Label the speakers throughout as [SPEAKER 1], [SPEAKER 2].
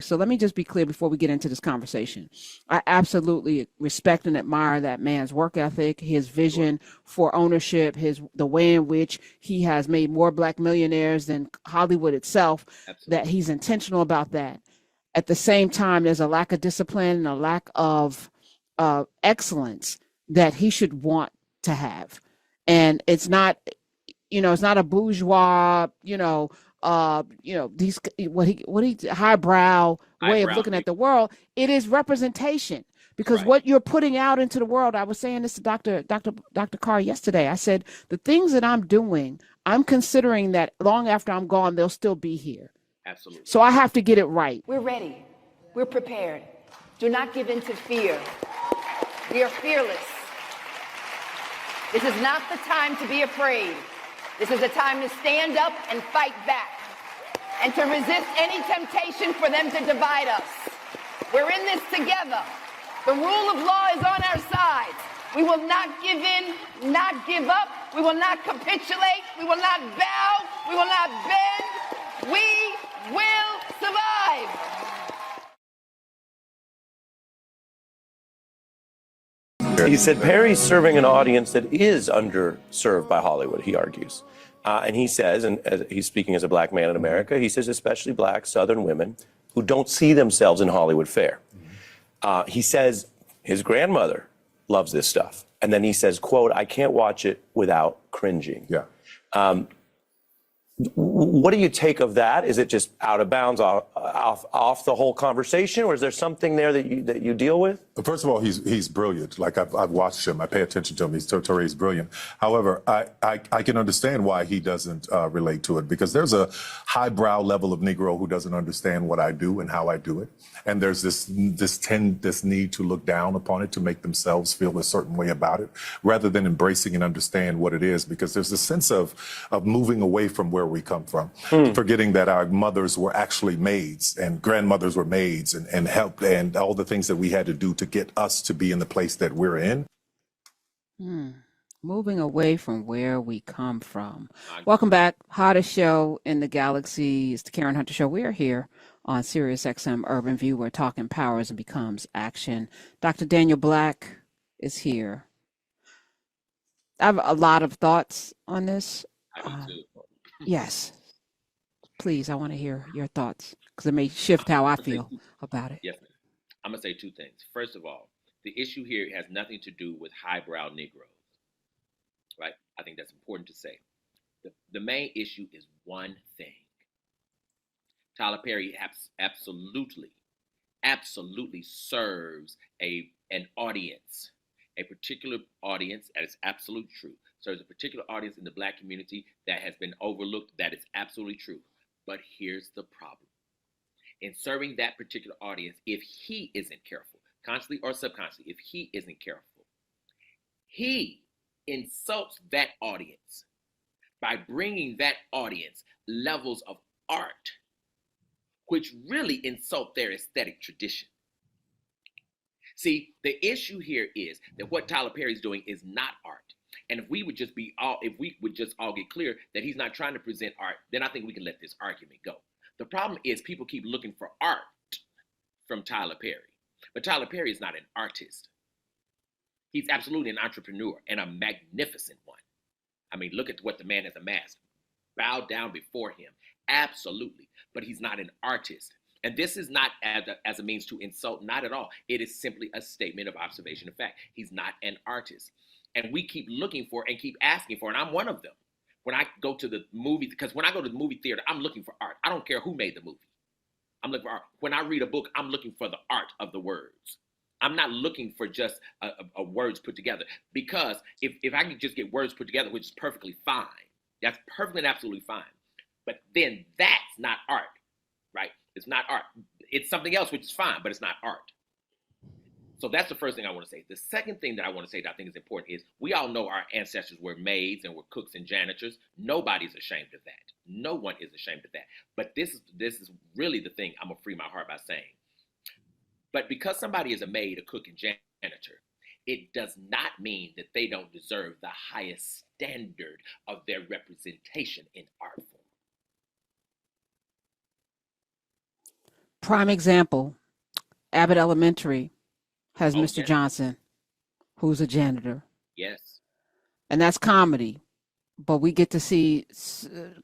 [SPEAKER 1] So let me just be clear before we get into this conversation. I absolutely respect and admire that man's work ethic, his vision for ownership, the way in which he has made more Black millionaires than Hollywood itself, that he's intentional about that. At the same time, there's a lack of discipline and a lack of excellence that he should want to have. And it's not, it's not a bourgeois, these what he highbrow way of looking at the world. It is representation, because what you're putting out into the world. I was saying this to Dr. Carr yesterday. I said the things that I'm doing, I'm considering that long after I'm gone, they'll still be here.
[SPEAKER 2] Absolutely.
[SPEAKER 1] So I have to get it right.
[SPEAKER 3] We're ready. We're prepared. Do not give in to fear. We are fearless. This is not the time to be afraid. This is a time to stand up and fight back and to resist any temptation for them to divide us. We're in this together. The rule of law is on our side. We will not give in, not give up. We will not capitulate. We will not bow. We will not bend. We will survive.
[SPEAKER 4] He said Perry's serving an audience that is underserved by Hollywood, he argues. And he says, and he's speaking as a Black man in America, he says especially Black Southern women who don't see themselves in Hollywood fare. He says his grandmother loves this stuff. And then he says, quote, I can't watch it without cringing.
[SPEAKER 5] Yeah.
[SPEAKER 4] What do you take of that? Is it just out of bounds off the whole conversation, or is there something there that you deal with?
[SPEAKER 5] First of all, he's brilliant. Like I've watched him. I pay attention to him. He's brilliant. However, I can understand why he doesn't relate to it, because there's a highbrow level of Negro who doesn't understand what I do and how I do it. And there's this need to look down upon it, to make themselves feel a certain way about it, rather than embracing and understand what it is, because there's a sense of moving away from where we come from, forgetting that our mothers were actually maids and grandmothers were maids and helped, and all the things that we had to do to get us to be in the place that we're in.
[SPEAKER 1] Moving away from where we come from. Welcome back. Hottest show in the galaxy. It's the Karen Hunter Show. We are here on Sirius XM Urban View. We're talking powers and becomes action. Dr. Daniel Black is here. I have a lot of thoughts on this.
[SPEAKER 2] I do too.
[SPEAKER 1] Yes. Please, I want to hear your thoughts, because it may shift how I feel about it.
[SPEAKER 2] Yes, ma'am. I'm going to say two things. First of all, the issue here has nothing to do with highbrow Negroes, right? I think that's important to say. The main issue is one thing. Tyler Perry absolutely serves an audience, a particular audience, that is absolutely true. Serves a particular audience in the Black community that has been overlooked. That is absolutely true. But here's the problem. In serving that particular audience, if he isn't careful, consciously or subconsciously, if he isn't careful, he insults that audience by bringing that audience levels of art, which really insult their aesthetic tradition. See, the issue here is that what Tyler Perry's doing is not art. And if we would just all get clear that he's not trying to present art, then I think we can let this argument go. The problem is people keep looking for art from Tyler Perry. But Tyler Perry is not an artist. He's absolutely an entrepreneur, and a magnificent one. I mean, look at what the man has amassed. Bow down before him. Absolutely. But he's not an artist. And this is not as a means to insult, not at all. It is simply a statement of observation of fact. He's not an artist. And we keep looking for and keep asking for, and I'm one of them. When I go to the movie, because when I go to the movie theater, I'm looking for art. I don't care who made the movie. I'm looking for art. When I read a book, I'm looking for the art of the words. I'm not looking for just a words put together, because if I can just get words put together, which is perfectly fine, that's perfectly and absolutely fine. But then that's not art, right? It's not art. It's something else, which is fine, but it's not art. So that's the first thing I want to say. The second thing that I want to say that I think is important is we all know our ancestors were maids and were cooks and janitors. Nobody's ashamed of that. No one is ashamed of that. But this is really the thing I'm going to free my heart by saying. But because somebody is a maid, a cook, and janitor, it does not mean that they don't deserve the highest standard of their representation in art form.
[SPEAKER 1] Prime example, Abbott Elementary has
[SPEAKER 2] Oh,
[SPEAKER 1] Mr.
[SPEAKER 2] yes.
[SPEAKER 1] Johnson, who's a janitor,
[SPEAKER 2] Yes.
[SPEAKER 1] and that's comedy. But we get to see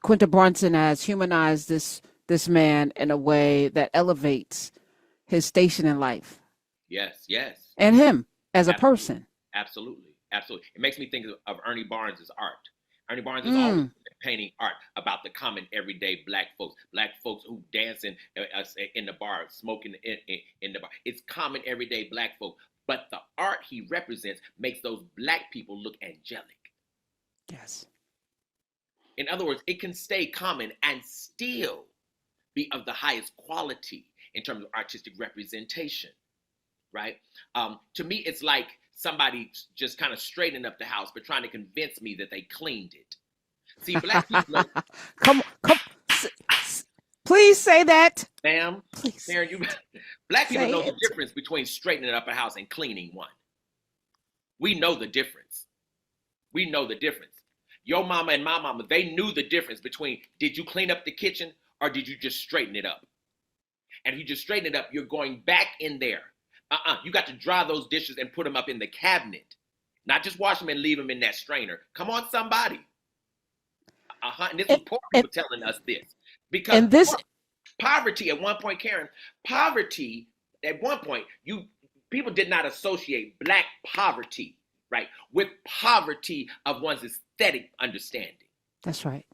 [SPEAKER 1] Quinta Brunson has humanized this man in a way that elevates his station in life
[SPEAKER 2] Yes. Yes.
[SPEAKER 1] and him as a
[SPEAKER 2] Absolutely.
[SPEAKER 1] person.
[SPEAKER 2] Absolutely. Absolutely. It makes me think of Ernie Barnes' art. Ernie Barnes is always painting art about the common everyday black folks who dancing in the bar, smoking in the bar. It's common everyday black folks. But the art he represents makes those black people look angelic.
[SPEAKER 1] Yes.
[SPEAKER 2] In other words, it can stay common and still be of the highest quality in terms of artistic representation, right? To me, it's like somebody just kind of straightening up the house, but trying to convince me that they cleaned it. See, black people know,
[SPEAKER 1] Come, please say that.
[SPEAKER 2] ma'am,
[SPEAKER 1] Please.
[SPEAKER 2] Mary, black people
[SPEAKER 1] Say
[SPEAKER 2] know the
[SPEAKER 1] it.
[SPEAKER 2] difference between straightening up a house and cleaning one. We know the difference. We know the difference. Your mama and my mama, they knew the difference between did you clean up the kitchen or did you just straighten it up? And if you just straighten it up, you're going back in there. You got to dry those dishes and put them up in the cabinet. Not just wash them and leave them in that strainer. Come on, somebody. And this is poor people telling us this. Because poverty at one point, Karen, poverty at one point, people did not associate black poverty, right, with poverty of one's aesthetic understanding.
[SPEAKER 1] That's right.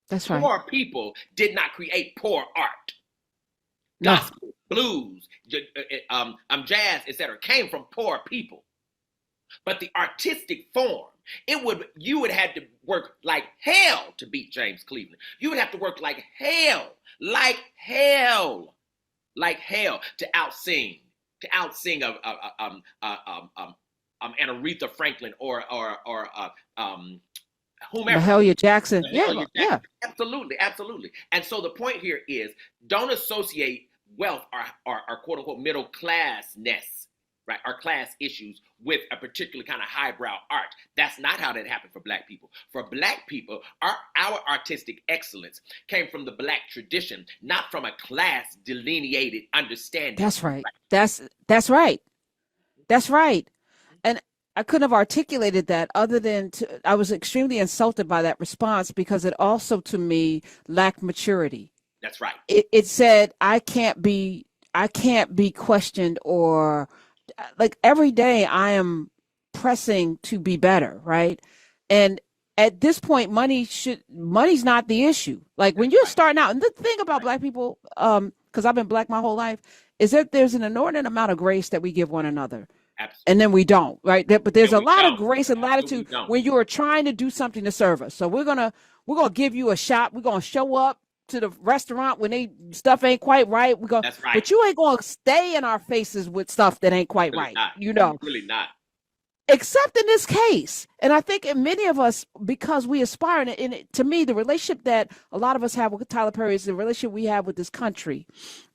[SPEAKER 1] That's right.
[SPEAKER 2] Poor people did not create poor art.
[SPEAKER 1] No.
[SPEAKER 2] Gospel, blues, jazz, etc., came from poor people. But the artistic form, you would have to work like hell to beat James Cleveland. You would have to work like hell to outsing an Aretha Franklin or whomever.
[SPEAKER 1] Mahalia Jackson. Yeah.
[SPEAKER 2] Absolutely. And so the point here is, don't associate wealth or quote unquote middle classness, right, or class issues with a particular kind of highbrow art. That's not how that happened for black people. For black people, our artistic excellence came from the black tradition, not from a class delineated understanding.
[SPEAKER 1] That's right. That's right. That's right. And I couldn't have articulated that other than I was extremely insulted by that response because it also, to me, lacked maturity.
[SPEAKER 2] That's right.
[SPEAKER 1] It said I can't be questioned, or like every day I am pressing to be better, right? And at this point, money's not the issue. Like when you're starting out, and the thing about black people, because I've been black my whole life, is that there's an inordinate amount of grace that we give one another.
[SPEAKER 2] Absolutely.
[SPEAKER 1] And then we don't, right? But there's a lot of grace and
[SPEAKER 2] Absolutely
[SPEAKER 1] latitude when you are trying to do something to serve us. So we're gonna give you a shot. We're gonna show up to the restaurant when stuff ain't quite right.
[SPEAKER 2] That's right.
[SPEAKER 1] But you ain't gonna stay in our faces with stuff that ain't quite right.
[SPEAKER 2] Not.
[SPEAKER 1] You know,
[SPEAKER 2] really not.
[SPEAKER 1] Except in this case, and I think in many of us, because we aspire, and to me, the relationship that a lot of us have with Tyler Perry is the relationship we have with this country,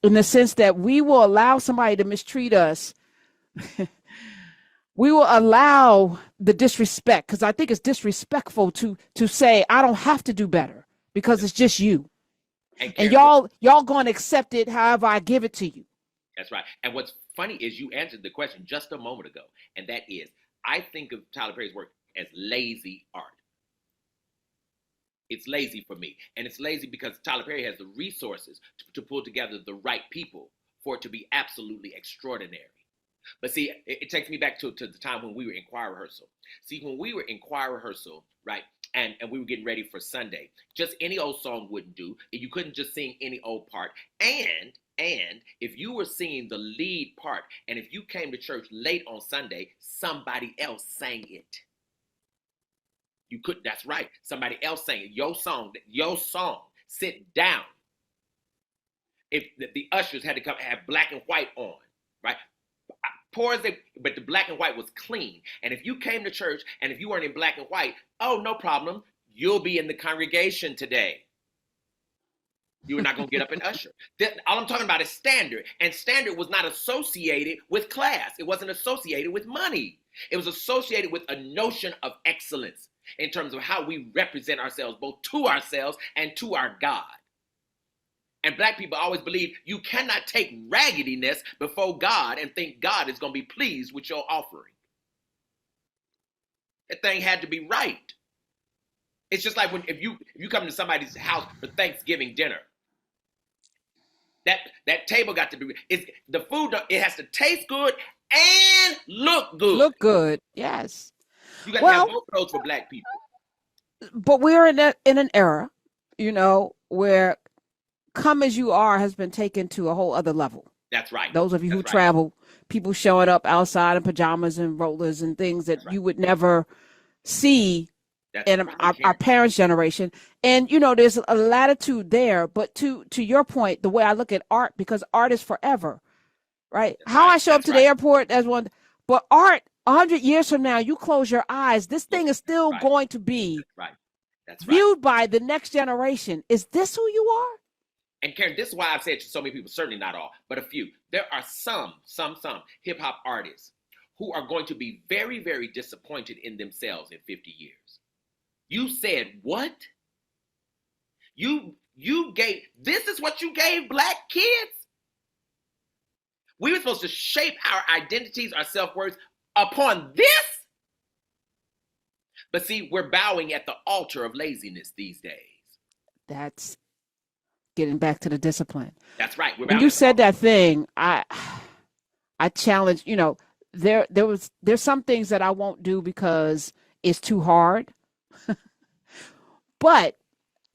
[SPEAKER 1] in the sense that we will allow somebody to mistreat us. We will allow the disrespect, because I think it's disrespectful to say I don't have to do better because it's just you, and y'all going to accept it however I give it to you.
[SPEAKER 2] That's right. And what's funny is you answered the question just a moment ago, and that is, I think of Tyler Perry's work as lazy art. It's lazy for me, and it's lazy because Tyler Perry has the resources to pull together the right people for it to be absolutely extraordinary. But see, it takes me back to the time when we were in choir rehearsal. See, when we were in choir rehearsal, right, and we were getting ready for Sunday, just any old song wouldn't do. You couldn't just sing any old part. And if you were singing the lead part, and if you came to church late on Sunday, somebody else sang it. You could, that's right, somebody else sang it. Your song, sit down. If the ushers had to come have black and white on, right? Poor as but the black and white was clean. And if you came to church and if you weren't in black and white, oh, no problem. You'll be in the congregation today. You were not going to get up and usher. All I'm talking about is standard. And standard was not associated with class. It wasn't associated with money. It was associated with a notion of excellence in terms of how we represent ourselves, both to ourselves and to our God. And black people always believe you cannot take raggediness before God and think God is going to be pleased with your offering. That thing had to be right. It's just like if you come to somebody's house for Thanksgiving dinner, that table got to be, the food, it has to taste good and look good.
[SPEAKER 1] Look good, yes.
[SPEAKER 2] You got to have both of those for black people.
[SPEAKER 1] But we're in an era, where come as you are has been taken to a whole other level.
[SPEAKER 2] That's right.
[SPEAKER 1] Those of you who travel, people showing up outside in pajamas and rollers and things that you would never see in our parents' generation. And, there's a latitude there. But to your point, the way I look at art, because art is forever, right? How I show up to the airport as one, but art, 100 years from now, you close your eyes, this thing is still going to be viewed by the next generation. Is this who you are?
[SPEAKER 2] And Karen, this is why I've said to so many people, certainly not all, but a few. There are some hip hop artists who are going to be very, very disappointed in themselves in 50 years. You said what? You gave, this is what you gave black kids? We were supposed to shape our identities, our self-worth upon this? But see, we're bowing at the altar of laziness these days. That's
[SPEAKER 1] getting back to the discipline.
[SPEAKER 2] That's right.
[SPEAKER 1] When you said that thing, I challenge, there's some things that I won't do because it's too hard. But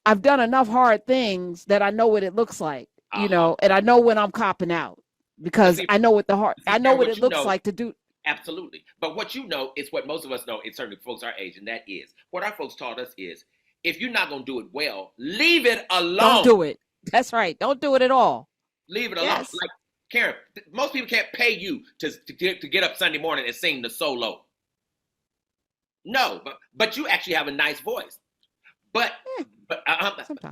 [SPEAKER 1] I've done enough hard things that I know what it looks like, and I know when I'm copping out because I know what it looks like to do.
[SPEAKER 2] Absolutely. But what you know is what most of us know, and certainly folks our age, and that is what our folks taught us is, if you're not going to do it well, leave it alone.
[SPEAKER 1] Don't do it. That's right. Don't do it at all.
[SPEAKER 2] Leave it alone.
[SPEAKER 1] Yes.
[SPEAKER 2] Like, Karen, most people can't pay you to get up Sunday morning and sing the solo. No, but you actually have a nice voice. But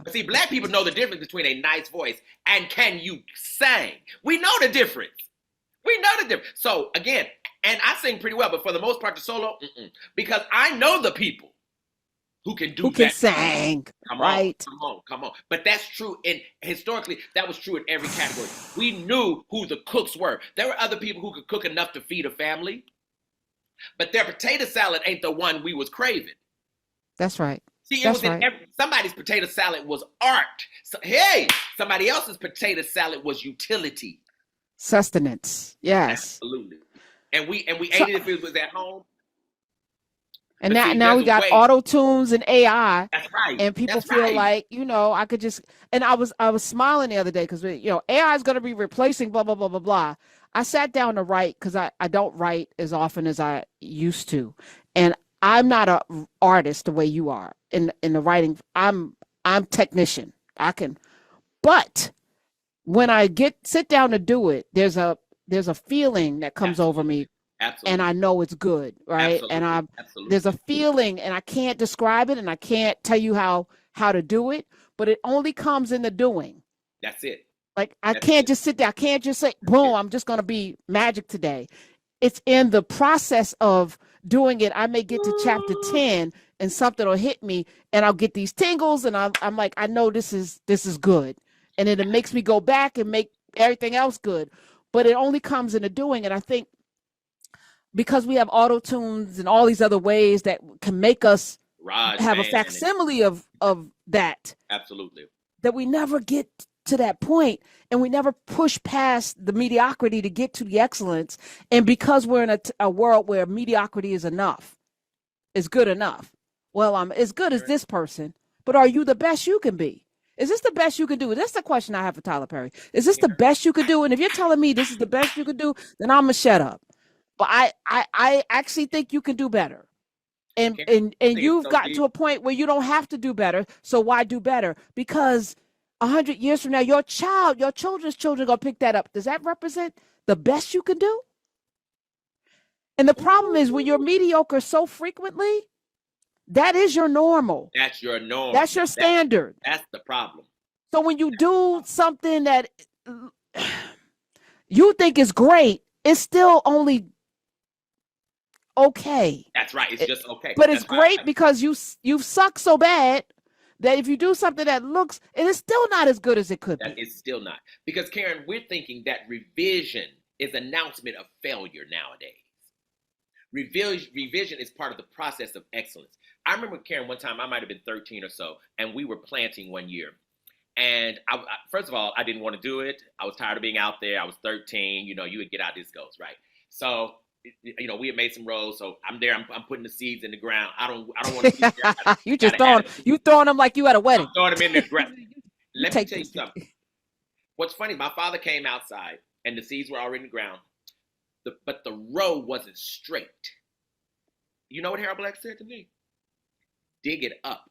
[SPEAKER 2] see, black people know the difference between a nice voice and can you sing. We know the difference. So again, and I sing pretty well, but for the most part, the solo, because I know the people who can do that.
[SPEAKER 1] Who can sing, right?
[SPEAKER 2] Come on. But that's true. And historically, that was true in every category. We knew who the cooks were. There were other people who could cook enough to feed a family, but their potato salad ain't the one we was craving.
[SPEAKER 1] That's right.
[SPEAKER 2] See, it was in somebody's potato salad was art. So, hey, somebody else's potato salad was utility.
[SPEAKER 1] Sustenance. Yes.
[SPEAKER 2] Absolutely. And we ate it if it was at home.
[SPEAKER 1] And now we got auto tunes and AI.
[SPEAKER 2] That's right.
[SPEAKER 1] And people feel like, I could just, and I was smiling the other day because, AI is going to be replacing blah, blah, blah, blah, blah. I sat down to write because I don't write as often as I used to. And I'm not an artist the way you are in the writing. I'm technician. But when I sit down to do it, there's a feeling that comes over me.
[SPEAKER 2] Absolutely.
[SPEAKER 1] And I know it's good, right?
[SPEAKER 2] Absolutely.
[SPEAKER 1] And there's a feeling, and I can't describe it, and I can't tell you how to do it, but it only comes in the doing.
[SPEAKER 2] That's it.
[SPEAKER 1] Like I can't just sit there. I can't just say, boom, I'm just going to be magic today. It's in the process of doing it. I may get to chapter 10 and something will hit me and I'll get these tingles and I'm like, I know this is good. And then it makes me go back and make everything else good. But it only comes in the doing. And I think because we have auto tunes and all these other ways that can make us have a facsimile of that.
[SPEAKER 2] Absolutely.
[SPEAKER 1] That we never get to that point and we never push past the mediocrity to get to the excellence. And because we're in a world where mediocrity is enough, is good enough. Well, I'm as good as this person, but are you the best you can be? Is this the best you can do? That's the question I have for Tyler Perry. Is this the best you could do? And if you're telling me this is the best you could do, then I'm gonna shut up. But I actually think you can do better. And you've gotten to a point where you don't have to do better. So why do better? Because 100 years from now, your children's children are going to pick that up. Does that represent the best you can do? And the problem is when you're mediocre so frequently, that is your normal.
[SPEAKER 2] That's your norm.
[SPEAKER 1] That's your standard.
[SPEAKER 2] That's the problem.
[SPEAKER 1] So when you do something that you think is great, it's still only okay.
[SPEAKER 2] That's right. It's just okay.
[SPEAKER 1] But it's great because you've sucked so bad that if you do something that looks, it is still not as good as it could
[SPEAKER 2] That
[SPEAKER 1] be.
[SPEAKER 2] is still not. Because, Karen, we're thinking that revision is announcement of failure nowadays. Revision is part of the process of excellence. I remember, Karen, one time I might have been 13 or so, and we were planting one year. And first of all, I didn't want to do it. I was tired of being out there. I was 13. You know, you would get out, this goes, right? So, you know, we had made some rows. So I'm there. I'm putting the seeds in the ground. I don't want to be there.
[SPEAKER 1] You just throwing them like you at a
[SPEAKER 2] I'm
[SPEAKER 1] wedding.
[SPEAKER 2] throwing them in the ground. Let me
[SPEAKER 1] take
[SPEAKER 2] tell you
[SPEAKER 1] this.
[SPEAKER 2] something. What's funny, my father came outside and the seeds were already in the ground, but the row wasn't straight. You know what Harold Black said to me? Dig it up.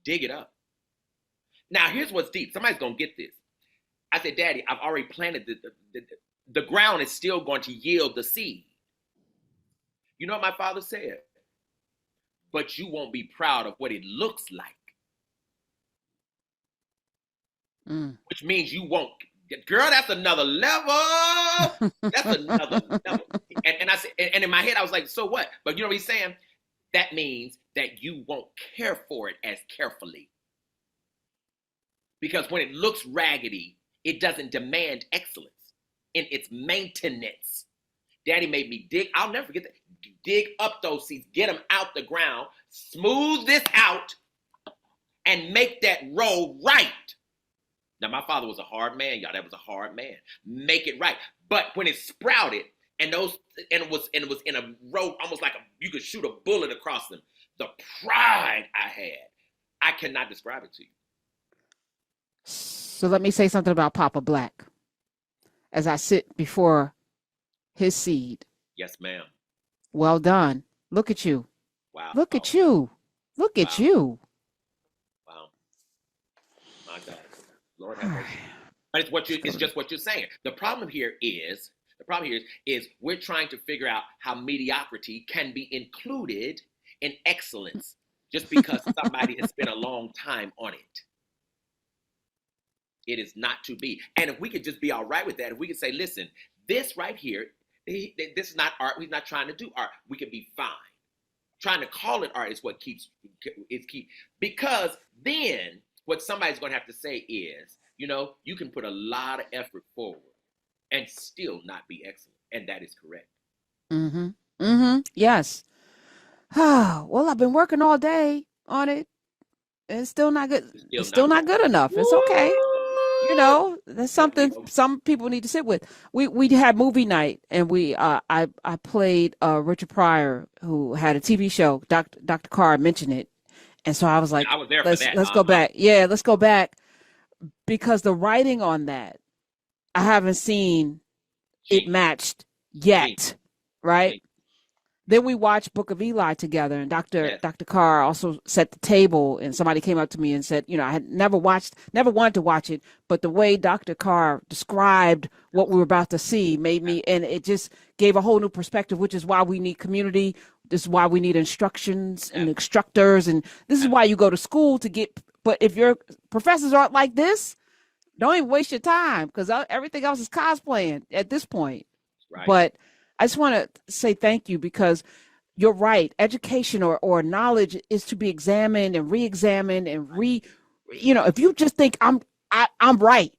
[SPEAKER 2] Dig it up. Now, here's what's deep. Somebody's going to get this. I said, Daddy, I've already planted the ground is still going to yield the seed. You know what my father said? But you won't be proud of what it looks like. Which means you won't. Girl, that's another level. That's another level. And I said, and in my head, I was like, so what? But you know what he's saying? That means that you won't care for it as carefully. Because when it looks raggedy, it doesn't demand excellence in its maintenance. Daddy made me dig. I'll never forget that. Dig up those seeds, get them out the ground, smooth this out, and make that row right. Now, my father was a hard man, y'all. That was a hard man. Make it right. But when it sprouted, and it was in a row, almost like you could shoot a bullet across them. The pride I had, I cannot describe it to you.
[SPEAKER 1] So let me say something about Papa Black. As I sit before his seed.
[SPEAKER 2] Yes, ma'am.
[SPEAKER 1] Well done. Look at you.
[SPEAKER 2] Wow.
[SPEAKER 1] Look at you. Look at you.
[SPEAKER 2] Wow. My God. Lord have mercy. But it's just what you're saying. The problem here is we're trying to figure out how mediocrity can be included in excellence just because somebody has spent a long time on it. It is not to be. And if we could just be all right with that, if we could say, listen, this right here, this is not art. We're not trying to do art. We can be fine. Trying to call it art is what keeps because then what somebody's going to have to say is, you know, you can put a lot of effort forward and still not be excellent. And that is correct.
[SPEAKER 1] Yes. Well, I've been working all day on it. It's still not good. It's still not good enough. It's okay. You know, that's something some people need to sit with. We had movie night, and I played Richard Pryor, who had a TV show. Dr. Carr mentioned it, and so I was like,
[SPEAKER 2] I was there for that.
[SPEAKER 1] Let's go back. Yeah, let's go back, because the writing on that, I haven't seen it matched yet, right? Then we watched Book of Eli together, and Dr. Carr also set the table, and somebody came up to me and said, you know, I had never wanted to watch it, but the way Dr. Carr described what we were about to see made me, and it just gave a whole new perspective, which is why we need community. This is why we need instructions and instructors, and this is why you go to school to get, but if your professors aren't like this, don't even waste your time, because everything else is cosplaying at this point. Right. But I just want to say thank you, because you're right. Education or knowledge is to be examined and re-examined and you know, if you just think I'm right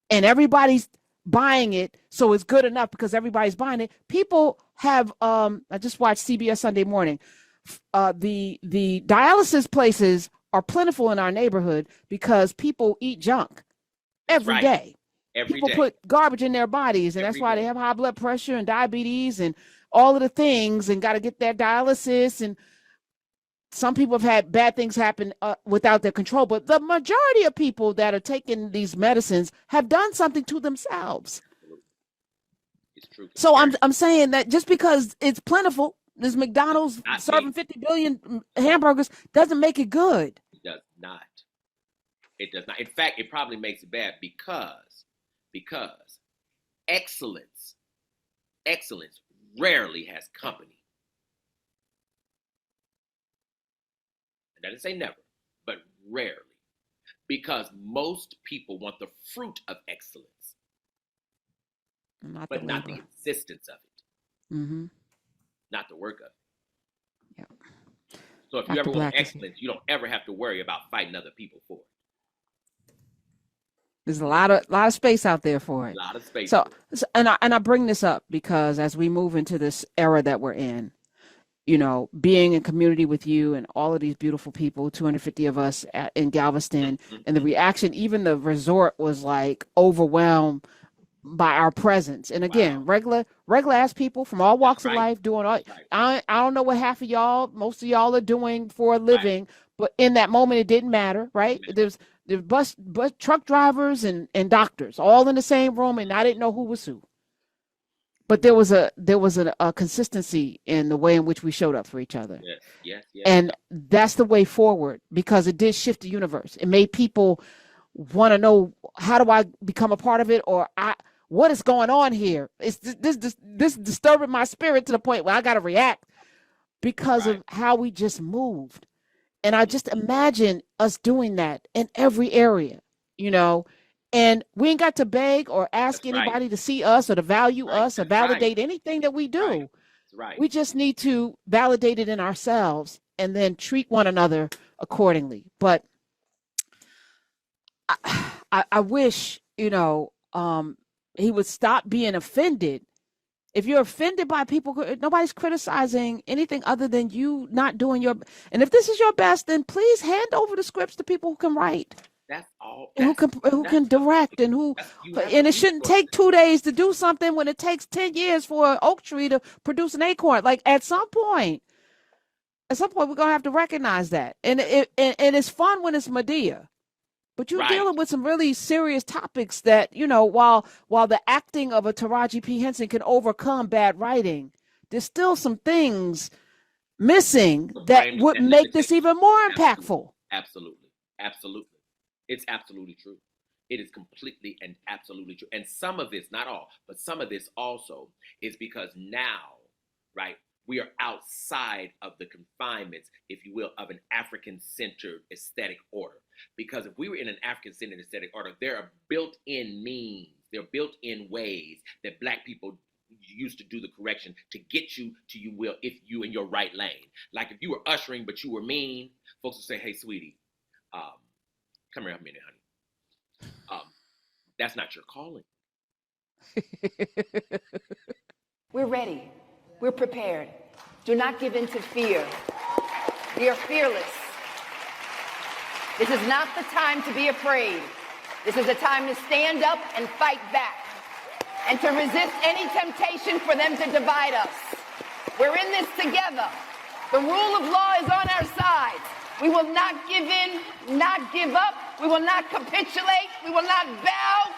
[SPEAKER 1] and everybody's buying it, so it's good enough because everybody's buying it. People have I just watched CBS Sunday Morning. The dialysis places are plentiful in our neighborhood because people eat junk every day. People put garbage in their bodies, and that's why they have high blood pressure and diabetes and all of the things, and got to get their dialysis. And some people have had bad things happen without their control. But the majority of people that are taking these medicines have done something to themselves.
[SPEAKER 2] It's true.
[SPEAKER 1] So I'm saying that just because it's plentiful, this McDonald's serving 50 billion hamburgers doesn't make it good.
[SPEAKER 2] It does not. It does not. In fact, it probably makes it bad because excellence rarely has company. And I didn't say never, but rarely. Because most people want the fruit of excellence, but not the existence of it. Not the work of it.
[SPEAKER 1] Yeah.
[SPEAKER 2] So if you
[SPEAKER 1] Dr.
[SPEAKER 2] ever want
[SPEAKER 1] Black is here.
[SPEAKER 2] excellence, you don't ever have to worry about fighting other people for it.
[SPEAKER 1] There's a lot of space out there for it.
[SPEAKER 2] A lot of space.
[SPEAKER 1] So, and I bring this up because as we move into this era that we're in, you know, being in community with you and all of these beautiful people, 250 of us in Galveston, and the reaction, even the resort was like overwhelmed by our presence. And again, regular ass people from all walks of life doing all. I don't know what half of y'all, most of y'all are doing for a living, but in that moment it didn't matter, right? There's bus truck drivers and doctors all in the same room, and I didn't know who was who. But there was a consistency in the way in which we showed up for each other.
[SPEAKER 2] Yes.
[SPEAKER 1] And that's the way forward, because it did shift the universe. It made people want to know, how do I become a part of it, or what is going on here? It's this disturbing my spirit to the point where I got to react because of how we just moved. And I just imagine us doing that in every area, you know, and we ain't got to beg or ask anybody to see us or to value us or validate anything that we do. We just need to validate it in ourselves and then treat one another accordingly. But I wish, you know, he would stop being offended. If you're offended by people, nobody's criticizing anything other than you not doing your. And if this is your best, then please hand over the scripts to people who can write.
[SPEAKER 2] That's all.
[SPEAKER 1] Who can direct and who. And it shouldn't take 2 days to do something when it takes 10 years for an oak tree to produce an acorn. Like at some point we're gonna have to recognize that. And it's fun when it's Medea. But you're dealing with some really serious topics that, you know, while the acting of a Taraji P. Henson can overcome bad writing, there's still some things missing that would make this even more impactful.
[SPEAKER 2] Absolutely. It's absolutely true. It is completely and absolutely true. And some of this, not all, but some of this also is because now, right, we are outside of the confinements, if you will, of an African-centered aesthetic order. Because if we were in an African-centered aesthetic order, there are built-in means, there are built-in ways that Black people used to do the correction to get you to if you in your right lane. Like if you were ushering but you were mean, folks would say, "Hey, sweetie, come here a minute, honey. That's not your calling."
[SPEAKER 3] We're ready. We're prepared. Do not give in to fear. We are fearless. This is not the time to be afraid. This is a time to stand up and fight back and to resist any temptation for them to divide us. We're in this together. The rule of law is on our side. We will not give in, not give up. We will not capitulate. We will not bow.